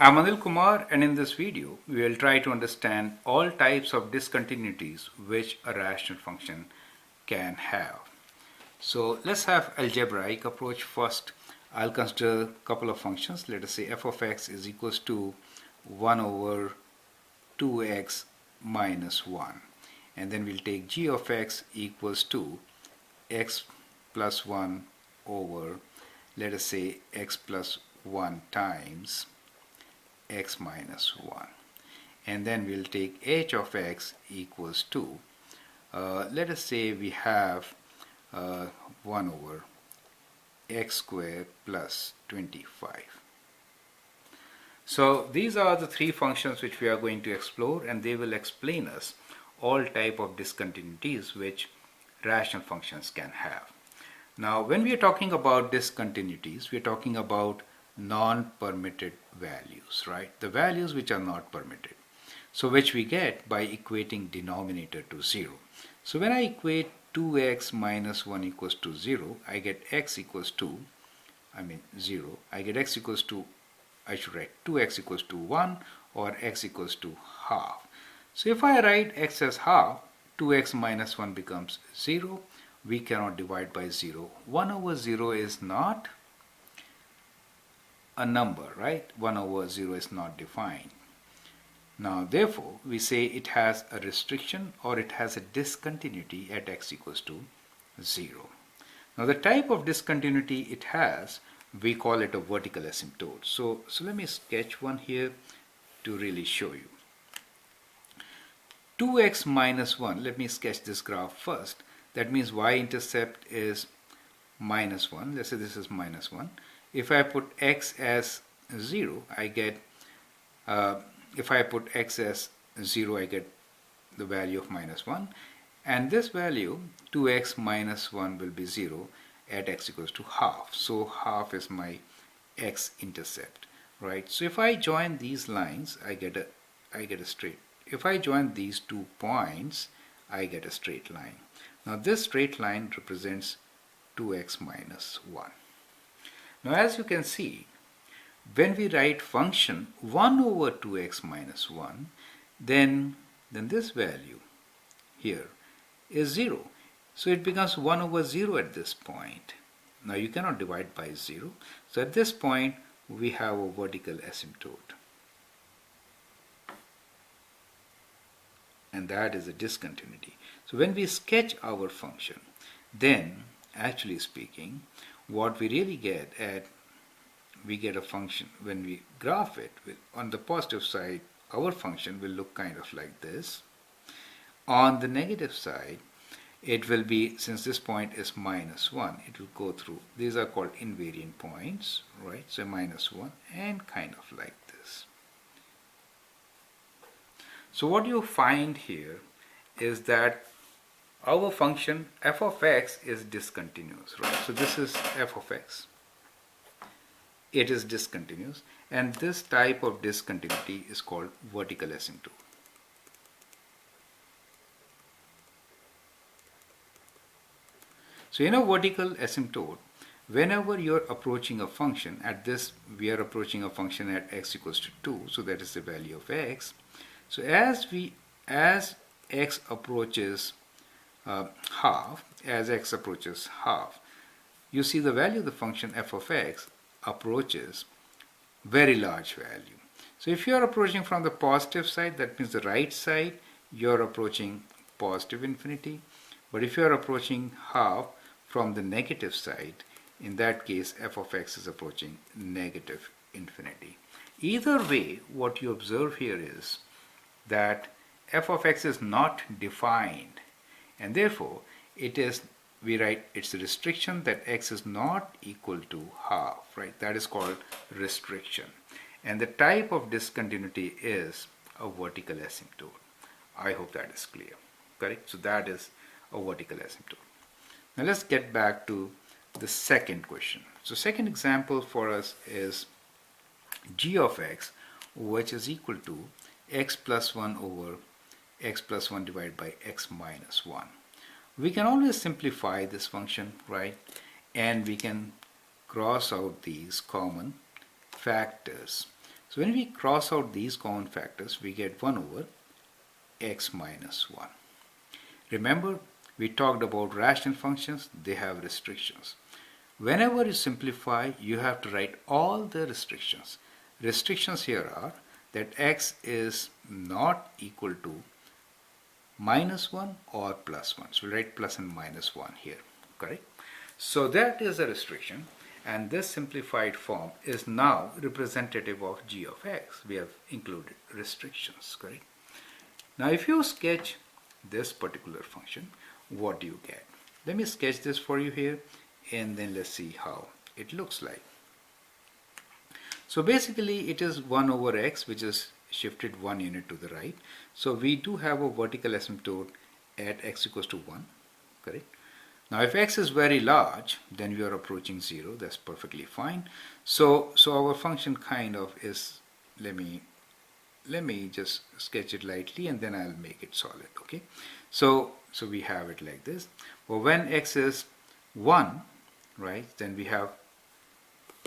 I'm Anil Kumar, and in this video we will try to understand all types of discontinuities which a rational function can have. So let's have algebraic approach first. I'll consider a couple of functions. Let us say f of x is equals to 1 over 2x minus 1, and then we'll take g of x equals to x plus 1 over, let us say, x plus 1 times x minus 1, and then we'll take h of x equals to, let us say we have 1 over x squared plus 25. So these are the three functions which we are going to explore, and they will explain us all type of discontinuities which rational functions can have. Now when we are talking about discontinuities, we are talking about non-permitted values, right? The values which are not permitted. So which we get by equating denominator to 0. So when I equate 2x minus 1 equals to 0, I get x equals to, 0. I get x equals to, I should write 2x equals to 1 or x equals to half. So if I write x as half, 2x minus 1 becomes 0. We cannot divide by 0. 1 over 0 is not a number, right? 1 over 0 is not defined. Now therefore we say it has a restriction or it has a discontinuity at x equals to 0. Now the type of discontinuity it has, we call it a vertical asymptote. So let me sketch one here to really show you. 2x minus 1, let me sketch this graph first. That means y-intercept is minus 1. Let's say this is minus 1. If I put x as 0, I get, if I put x as 0, I get the value of minus 1. And this value, 2x minus 1, will be 0 at x equals to half. So half is my x-intercept, right? So if I join these lines, I get a straight. If I join these 2 points, I get a straight line. Now this straight line represents 2x minus 1. Now as you can see, when we write function 1 over 2x minus 1, then this value here is 0. So it becomes 1 over 0 at this point. Now you cannot divide by 0. So at this point we have a vertical asymptote. And that is a discontinuity. So when we sketch our function, then actually speaking, what we really get we get a function. When we graph it, on the positive side, our function will look kind of like this. On the negative side, it will be, since this point is minus 1, it will go through, these are called invariant points, right? So minus 1 and kind of like this. So what you find here is that our function f of x is discontinuous, right? So this is f of x. It is discontinuous, and this type of discontinuity is called vertical asymptote. So in a vertical asymptote, whenever you're approaching a function, at this we are approaching a function at x equals to 2, so that is the value of x. So as x approaches half, you see the value of the function f of x approaches very large value. So if you are approaching from the positive side, that means the right side, you're approaching positive infinity. But if you are approaching half from the negative side, in that case f of x is approaching negative infinity. Either way, what you observe here is that f of x is not defined, and therefore it is, we write it's a restriction that x is not equal to half, right? That is called restriction. And the type of discontinuity is a vertical asymptote. I hope that is clear, correct? So that is a vertical asymptote. Now let's get back to the second question. So second example for us is g of x, which is equal to x plus 1 over x plus 1 divided by x minus 1. We can always simplify this function, right? And we can cross out these common factors. So when we cross out these common factors, we get 1 over x minus 1. Remember, we talked about rational functions, they have restrictions. Whenever you simplify, you have to write all the restrictions. Restrictions here are that x is not equal to minus 1 or plus 1. So we'll write plus and minus 1 here, correct? So that is a restriction, and this simplified form is now representative of g of x. We have included restrictions, correct? Now if you sketch this particular function, what do you get? Let me sketch this for you here, and then let's see how it looks like. So basically it is 1 over x, which is shifted 1 unit to the right. So we do have a vertical asymptote at x equals to 1, correct? Now if x is very large, then we are approaching 0. That's perfectly fine. So our function kind of is, let me just sketch it lightly and then I'll make it solid, okay? So we have it like this. Well, when x is 1, right, then we have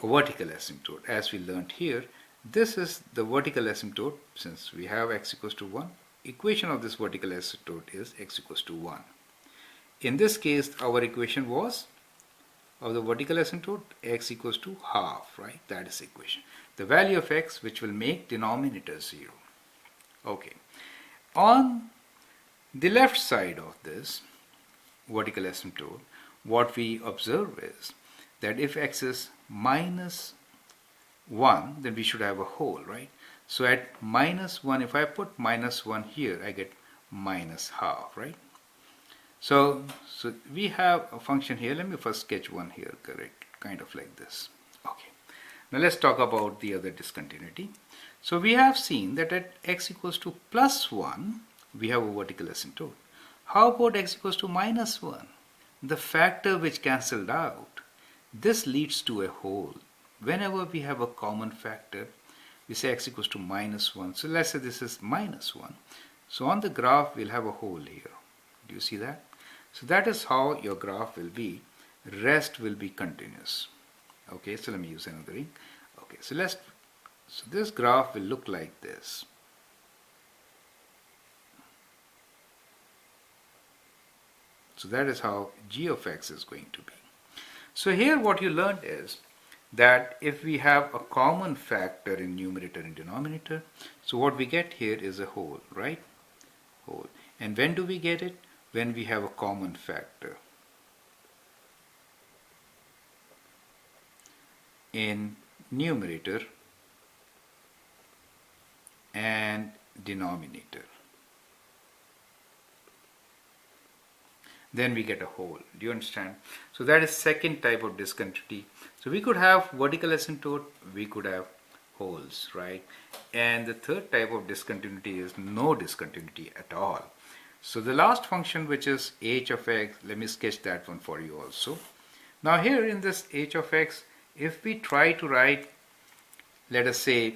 a vertical asymptote. As we learned here, this is the vertical asymptote. Since we have x equals to 1, equation of this vertical asymptote is x equals to 1. In this case, our equation was of the vertical asymptote x equals to half, right? That is the equation. The value of x, which will make denominator 0. Okay. On the left side of this vertical asymptote, what we observe is that if x is minus 1, then we should have a hole, right? So at minus 1, if I put minus 1 here, I get minus half, right? So we have a function here. Let me first sketch one here, correct? Kind of like this. Okay. Now let's talk about the other discontinuity. So we have seen that at x equals to plus 1, we have a vertical asymptote. How about x equals to minus 1? The factor which cancelled out. This leads to a hole. Whenever we have a common factor, we say x equals to minus 1. So let's say this is minus 1. So on the graph, we'll have a hole here. Do you see that? So that is how your graph will be. Rest will be continuous. Okay, so let me use another ink. Okay, so this graph will look like this. So that is how g of x is going to be. So here what you learned is that if we have a common factor in numerator and denominator, so what we get here is a hole, right? Hole. And when do we get it? When we have a common factor in numerator and denominator. Then we get a hole. Do you understand? So that is second type of discontinuity. So we could have vertical asymptote, we could have holes, right? And the third type of discontinuity is no discontinuity at all. So the last function, which is h of x, let me sketch that one for you also. Now here in this h of x, if we try to write, let us say,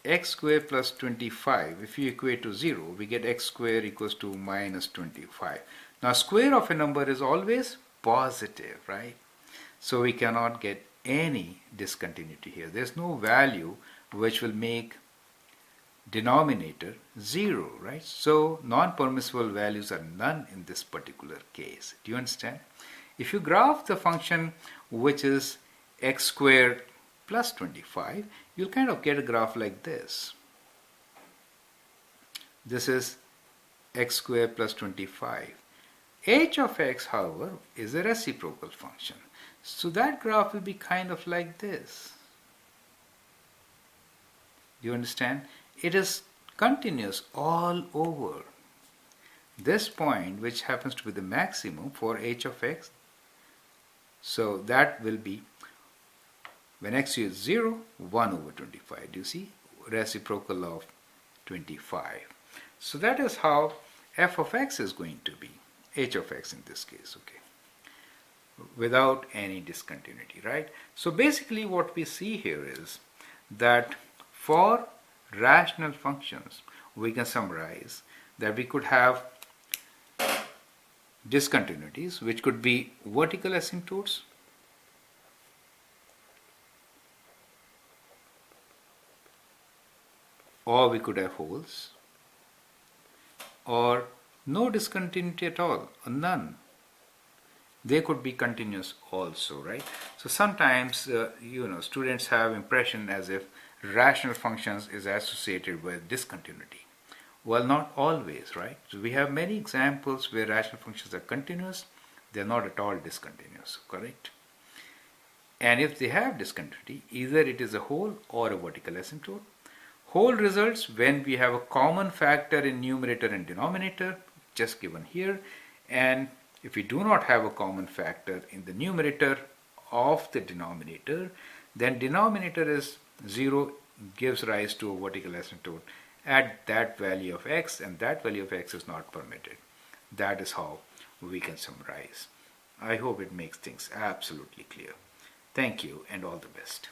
x square plus 25, if you equate to 0, we get x square equals to minus 25. Now square of a number is always positive, right? So we cannot get any discontinuity here. There's no value which will make denominator 0, right? So non-permissible values are none in this particular case. Do you understand? If you graph the function which is x squared plus 25, you'll kind of get a graph like this. This is x squared plus 25. H of x, however, is a reciprocal function. So that graph will be kind of like this. Do you understand? It is continuous all over. This point, which happens to be the maximum for h of x, so that will be, when x is 0, 1 over 25. Do you see? Reciprocal of 25. So that is how f of x is going to be. H of x in this case, okay, without any discontinuity, right? So basically what we see here is that for rational functions, we can summarize that we could have discontinuities, which could be vertical asymptotes, or we could have wholes, or no discontinuity at all, or none. They could be continuous also, right? So sometimes, students have impression as if rational functions is associated with discontinuity. Well, not always, right? So we have many examples where rational functions are continuous, they're not at all discontinuous, correct? And if they have discontinuity, either it is a whole or a vertical asymptote. Whole results when we have a common factor in numerator and denominator, just given here, and if we do not have a common factor in the numerator of the denominator, then denominator is 0, gives rise to a vertical asymptote at that value of x, and that value of x is not permitted. That is how we can summarize. I hope it makes things absolutely clear. Thank you and all the best.